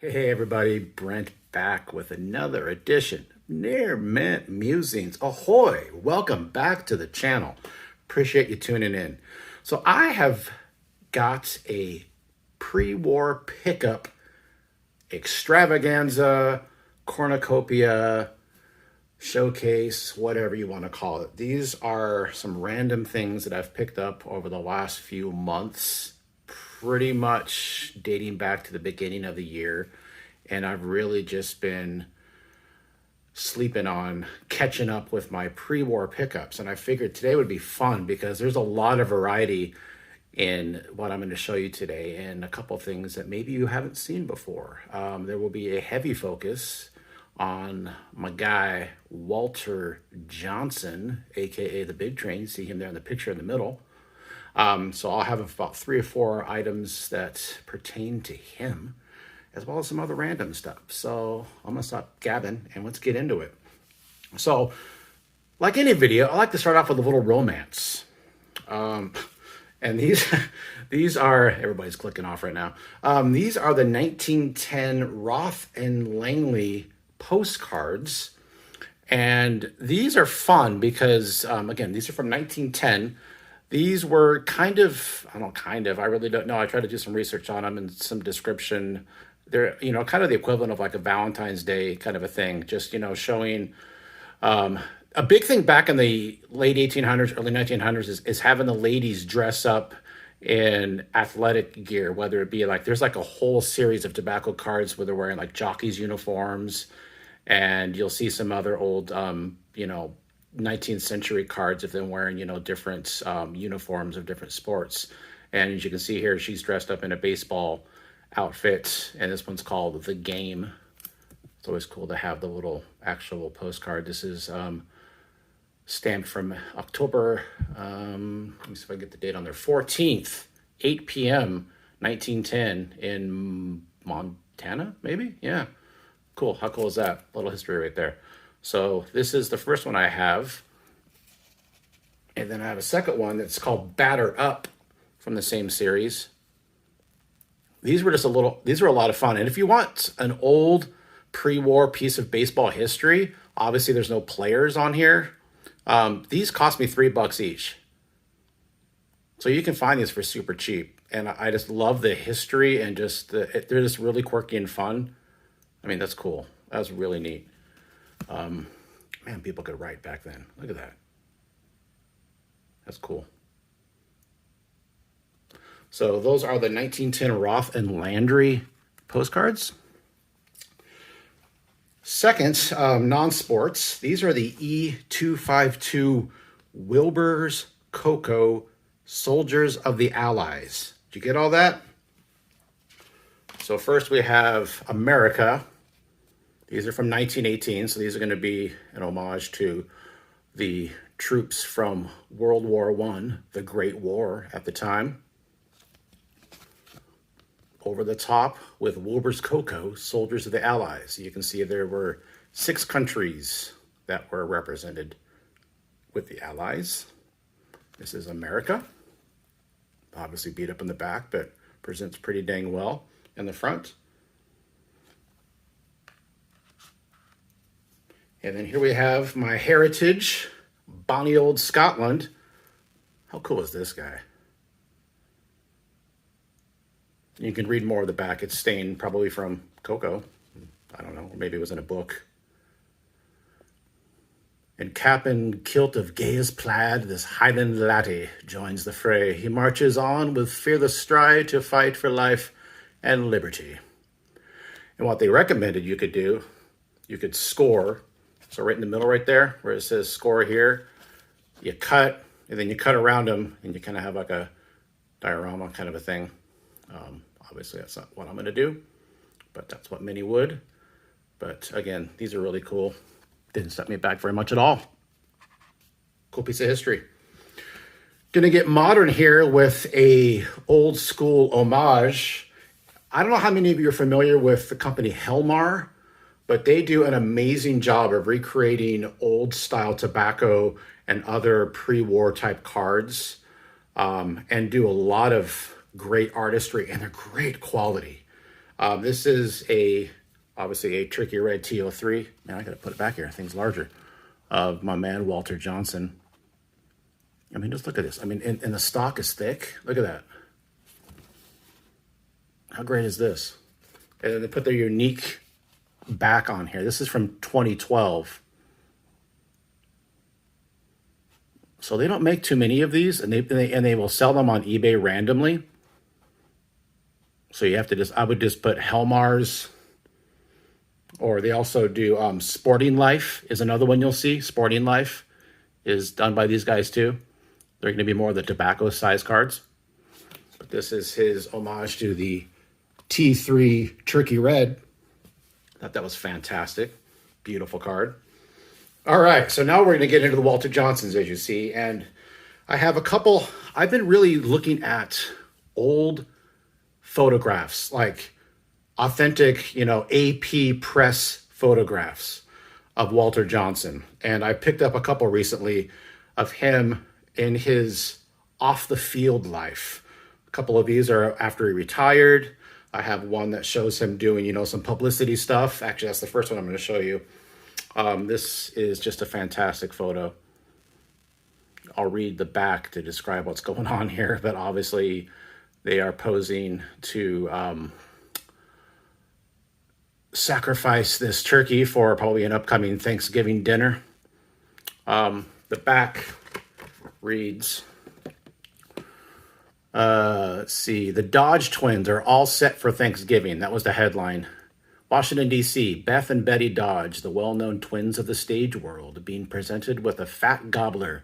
Hey everybody, Brent back with another edition of Near Mint Musings. Ahoy! Welcome back to the channel. Appreciate you tuning in. So I have got a pre-war pickup extravaganza, cornucopia, showcase, whatever you want to call it. These are some random things that I've picked up over the last few months, pretty much dating back to the beginning of the year. And I've really just been sleeping on catching up with my pre-war pickups. And I figured today would be fun because there's a lot of variety in what I'm going to show you today and a couple things that maybe you haven't seen before. There will be a heavy focus on my guy, Walter Johnson, AKA the Big Train. You see him there in the picture in the middle. So I'll have about 3 or 4 items that pertain to him, as well as some other random stuff. So I'm gonna stop gabbing and let's get into it. So, like any video, I like to start off with a little romance. And these are, everybody's clicking off right now. These are the 1910 Roth and Langley postcards. And these are fun because, again, these are from 1910. These were I really don't know. I tried to do some research on them and some description. They're, kind of the equivalent of like a Valentine's Day kind of a thing, just, showing a big thing back in the late 1800s, early 1900s is having the ladies dress up in athletic gear, whether it be like, there's like a whole series of tobacco cards where they're wearing like jockeys uniforms, and you'll see some other old, 19th century cards if they're wearing, different uniforms of different sports. And as you can see here, she's dressed up in a baseball outfit, and this one's called The Game. It's always cool to have the little actual postcard. This is stamped from October, let me see if I get the date on there, 14th, 8 p.m., 1910 in Montana, maybe? Yeah. Cool. How cool is that? A little history right there. So this is the first one I have. And then I have a second one that's called Batter Up from the same series. These were a lot of fun. And if you want an old pre-war piece of baseball history, obviously there's no players on here. These cost me $3 each. So you can find these for super cheap. And I just love the history and they're just really quirky and fun. I mean, that's cool. That was really neat. Man, people could write back then. Look at that. That's cool. So those are the 1910 Roth and Landry postcards. Second, non-sports. These are the E252 Wilbur's Cocoa Soldiers of the Allies. Did you get all that? So first we have America. These are from 1918, so these are going to be an homage to the troops from World War I, the Great War at the time. Over the top with Wilbur's Cocoa, Soldiers of the Allies. You can see there were 6 countries that were represented with the Allies. This is America. Obviously beat up in the back, but presents pretty dang well in the front. And then here we have my heritage, bonny old Scotland. How cool is this guy? You can read more of the back. It's stained probably from cocoa. I don't know, or maybe it was in a book. In cap and kilt of gayest plaid, this Highland laddie joins the fray. He marches on with fearless stride to fight for life and liberty. And what they recommended you could do, you could score. So right in the middle right there, where it says score here, you cut, and then you cut around them, and you kind of have like a diorama kind of a thing. Obviously, that's not what I'm going to do, but that's what many would. But again, these are really cool. Didn't set me back very much at all. Cool piece of history. Gonna get modern here with a old school homage. I don't know how many of you are familiar with the company Helmar, but they do an amazing job of recreating old style tobacco and other pre-war type cards, and do a lot of great artistry, and they're great quality. This is obviously a Tricky Red T03. Man, I gotta put it back here. Thing's larger. Of my man Walter Johnson. I mean, just look at this. I mean, and the stock is thick. Look at that. How great is this? And then they put their unique back on here. This is from 2012. So they don't make too many of these, and they will sell them on eBay randomly. So you have to I would just put Helmars, or they also do Sporting Life is another one you'll see. Sporting Life is done by these guys too. They're going to be more of the tobacco size cards. But this is his homage to the T3 Tricky Red. I thought that was fantastic. Beautiful card. All right, so now we're going to get into the Walter Johnsons, as you see. And I have a couple. I've been really looking at old photographs, like authentic, AP press photographs of Walter Johnson. And I picked up a couple recently of him in his off-the-field life. A couple of these are after he retired. I have one that shows him doing, some publicity stuff. Actually, that's the first one I'm going to show you. This is just a fantastic photo. I'll read the back to describe what's going on here, but obviously they are posing to sacrifice this turkey for probably an upcoming Thanksgiving dinner. The back reads, let's see, the Dodge twins are all set for Thanksgiving. That was the headline. Washington, D.C., Beth and Betty Dodge, the well-known twins of the stage world, being presented with a fat gobbler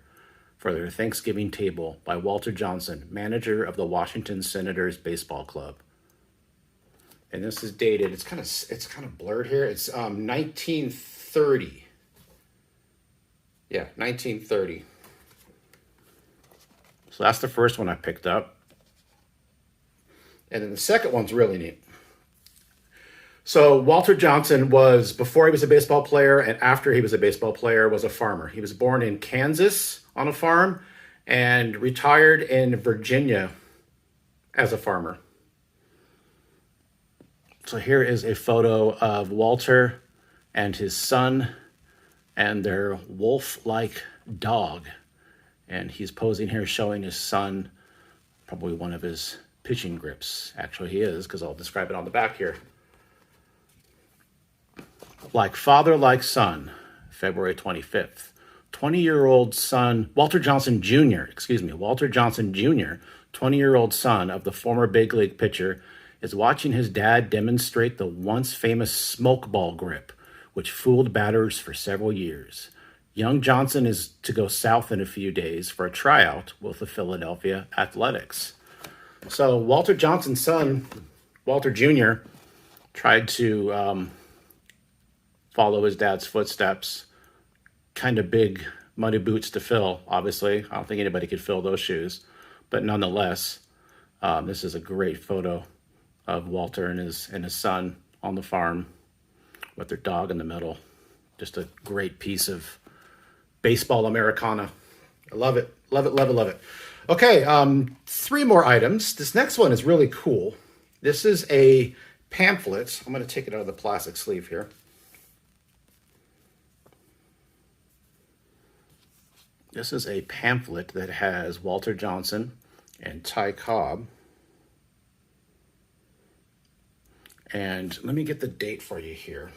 for their Thanksgiving table by Walter Johnson, manager of the Washington Senators Baseball Club. And this is dated, it's kind of blurred here. It's 1930. Yeah, 1930. So that's the first one I picked up. And then the second one's really neat. So Walter Johnson was, before he was a baseball player and after he was a baseball player, was a farmer. He was born in Kansas on a farm and retired in Virginia as a farmer. So here is a photo of Walter and his son and their wolf-like dog. And he's posing here showing his son probably one of his pitching grips. Actually, he is, because I'll describe it on the back here. Like father, like son, February 25th. 20-year-old son, Walter Johnson Jr., 20-year-old son of the former big league pitcher, is watching his dad demonstrate the once famous smoke ball grip, which fooled batters for several years. Young Johnson is to go south in a few days for a tryout with the Philadelphia Athletics. So Walter Johnson's son, Walter Jr., tried to follow his dad's footsteps. Kind of big muddy boots to fill, obviously. I don't think anybody could fill those shoes. But nonetheless, this is a great photo of Walter and his son on the farm with their dog in the middle. Just a great piece of baseball Americana. I love it. Love it, love it, love it. Okay, 3 more items. This next one is really cool. This is a pamphlet. I'm going to take it out of the plastic sleeve here. This is a pamphlet that has Walter Johnson and Ty Cobb. And let me get the date for you here.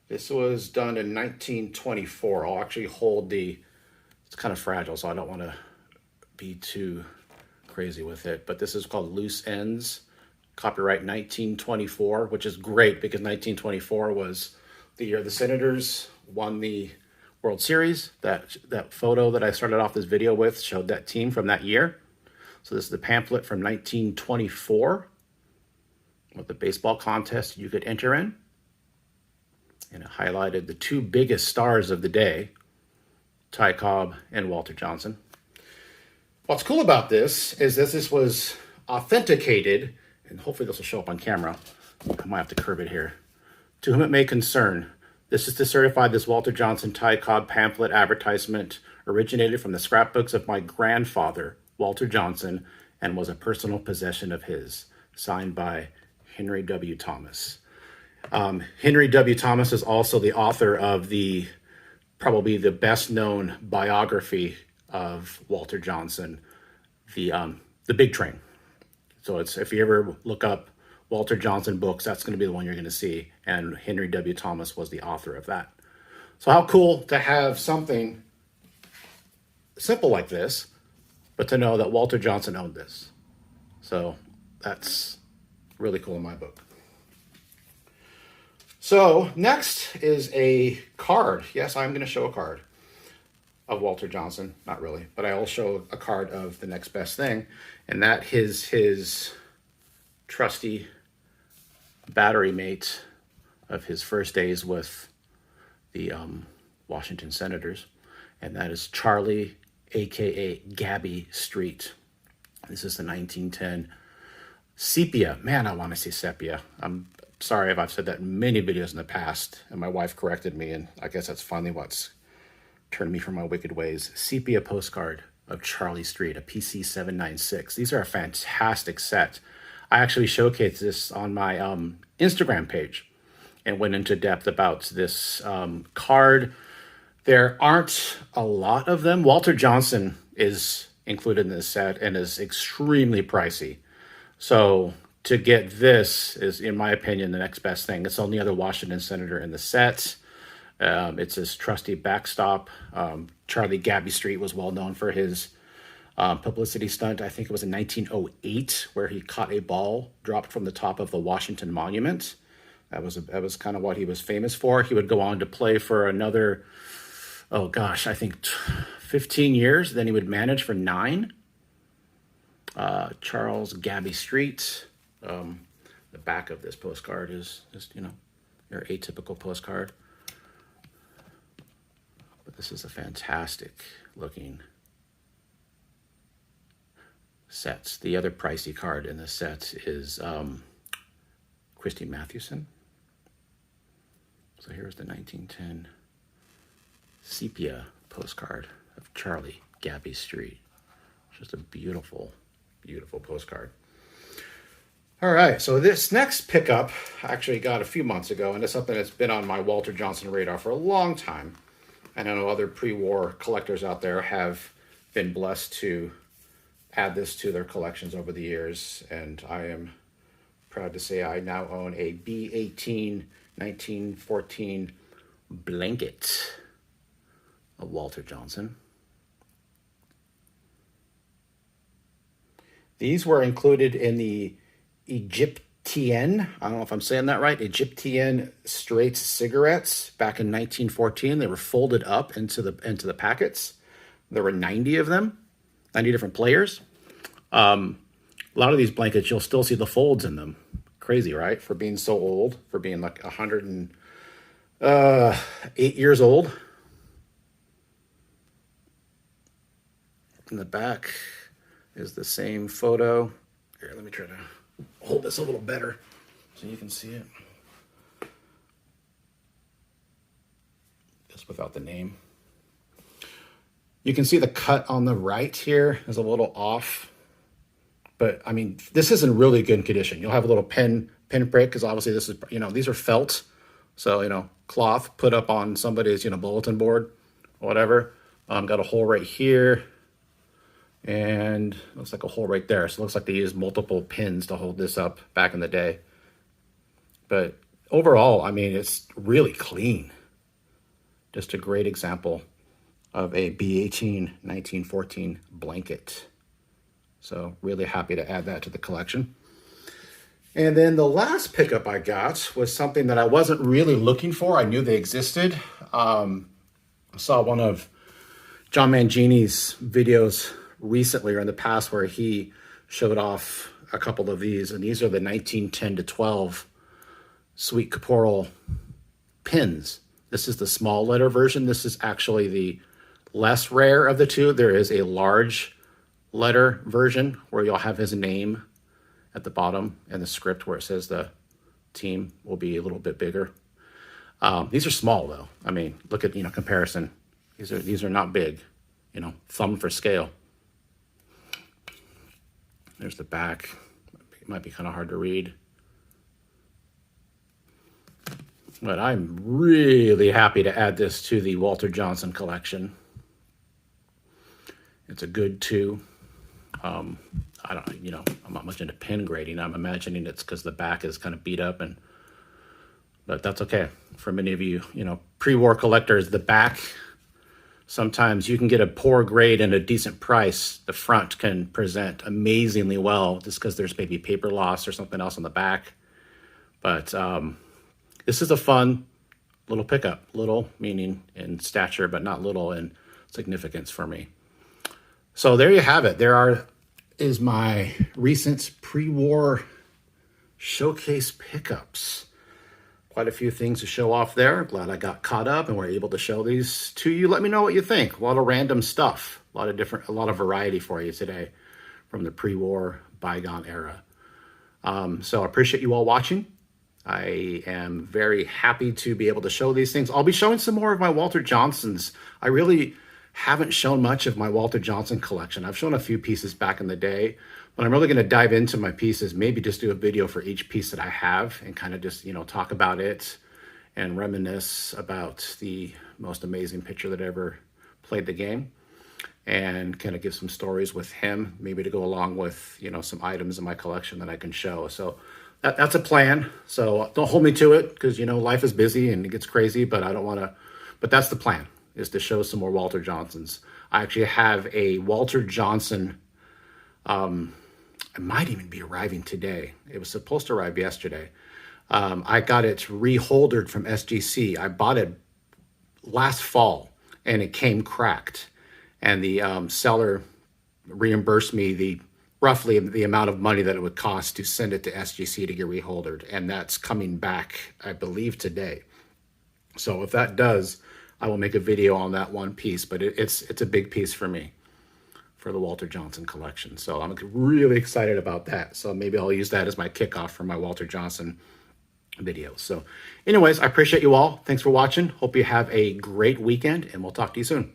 This was done in 1924. I'll actually hold it's kind of fragile, so I don't want to be too crazy with it. But this is called Loose Ends, copyright 1924, which is great because 1924 was the year the Senators won the World Series. That photo that I started off this video with showed that team from that year. So this is the pamphlet from 1924 with the baseball contest you could enter in. And it highlighted the 2 biggest stars of the day, Ty Cobb and Walter Johnson. What's cool about this is that this was authenticated, and hopefully this will show up on camera. I might have to curve it here. To whom it may concern, this is to certify this Walter Johnson Ty Cobb pamphlet advertisement originated from the scrapbooks of my grandfather, Walter Johnson, and was a personal possession of his. Signed by Henry W. Thomas. Henry W. Thomas is also the author of probably the best known biography of Walter Johnson, the Big Train. So if you ever look up Walter Johnson books, that's going to be the one you're going to see. And Henry W. Thomas was the author of that. So how cool to have something simple like this, but to know that Walter Johnson owned this. So that's really cool in my book. So next is a card. Yes, I'm going to show a card of Walter Johnson. Not really, but I will show a card of the next best thing. And that is his trusty battery mate of his first days with the Washington Senators. And that is Charlie, a.k.a. Gabby Street. This is the 1910 sepia. Man, I want to say sepia. I'm sorry if I've said that in many videos in the past, and my wife corrected me, and I guess that's finally what's turned me from my wicked ways. Sepia postcard of Charlie Street, a PC 796. These are a fantastic set. I actually showcased this on my Instagram page and went into depth about this card. There aren't a lot of them. Walter Johnson is included in this set and is extremely pricey. So to get this is, in my opinion, the next best thing. It's the only other Washington Senator in the set. It's his trusty backstop. Charlie Gabby Street was well known for his publicity stunt. I think it was in 1908 where he caught a ball dropped from the top of the Washington Monument. That was kind of what he was famous for. He would go on to play for another, oh gosh, I think 15 years. Then he would manage for 9. Charles Gabby Street. The back of this postcard is just, your atypical postcard. But this is a fantastic looking set. The other pricey card in the set is Christy Mathewson. So here's the 1910 sepia postcard of Charlie Gabby Street. Just a beautiful, beautiful postcard. All right, so this next pickup I actually got a few months ago, and it's something that's been on my Walter Johnson radar for a long time. And I know other pre-war collectors out there have been blessed to add this to their collections over the years, and I am proud to say I now own a B-18 1914 blanket of Walter Johnson. These were included in the Egyptienne, I don't know if I'm saying that right, Egyptienne straight cigarettes back in 1914. They were folded up into the packets. There were 90 of them, 90 different players. A lot of these blankets, you'll still see the folds in them. Crazy, right? For being so old, for being like 108 years old. In the back is the same photo. Here, let me try to hold this a little better so you can see it. Just without the name. You can see the cut on the right here is a little off. But, I mean, this is in really good condition. You'll have a little pin prick, because obviously this is, these are felt. So, cloth put up on somebody's, bulletin board or whatever. Got a hole right here. And looks like a hole right there. So it looks like they used multiple pins to hold this up back in the day. But overall, I mean, it's really clean. Just a great example of a B-18 1914 blanket. So really happy to add that to the collection. And then the last pickup I got was something that I wasn't really looking for. I knew they existed. I saw one of John Mangini's videos recently or in the past where he showed off a couple of these, and these are the 1910-12 Sweet Caporal pins. This is the small letter version. This is actually the less rare of the two. There is a large letter version where you'll have his name at the bottom, and the script where it says the team will be a little bit bigger. These are small though. I mean, look at, comparison. These are not big, thumb for scale. There's the back. It might be kind of hard to read. But I'm really happy to add this to the Walter Johnson collection. It's a good two. I don't, I'm not much into pin grading. I'm imagining it's because the back is kind of beat up, but that's okay. For many of you, pre-war collectors, the back, sometimes you can get a poor grade and a decent price. The front can present amazingly well just because there's maybe paper loss or something else on the back. But this is a fun little pickup. Little meaning in stature, but not little in significance for me. So there you have it. Is my recent pre-war showcase pickups. Quite a few things to show off there. Glad I got caught up and were able to show these to you. Let me know what you think. A lot of random stuff. A lot of variety for you today from the pre-war bygone era. So I appreciate you all watching. I am very happy to be able to show these things. I'll be showing some more of my Walter Johnsons. I really haven't shown much of my Walter Johnson collection. I've shown a few pieces back in the day, but I'm really going to dive into my pieces, maybe just do a video for each piece that I have and kind of just, talk about it and reminisce about the most amazing pitcher that ever played the game and kind of give some stories with him, maybe to go along with, some items in my collection that I can show. So that's a plan. So don't hold me to it because, life is busy and it gets crazy, but I don't want to, but that's the plan, is to show some more Walter Johnsons. I actually have a Walter Johnson, it might even be arriving today. It was supposed to arrive yesterday. I got it reholdered from SGC. I bought it last fall and it came cracked. And the seller reimbursed me roughly the amount of money that it would cost to send it to SGC to get reholdered. And that's coming back, I believe, today. So if that does, I will make a video on that one piece, but it's a big piece for me for the Walter Johnson collection. So I'm really excited about that. So maybe I'll use that as my kickoff for my Walter Johnson videos. So anyways, I appreciate you all. Thanks for watching. Hope you have a great weekend and we'll talk to you soon.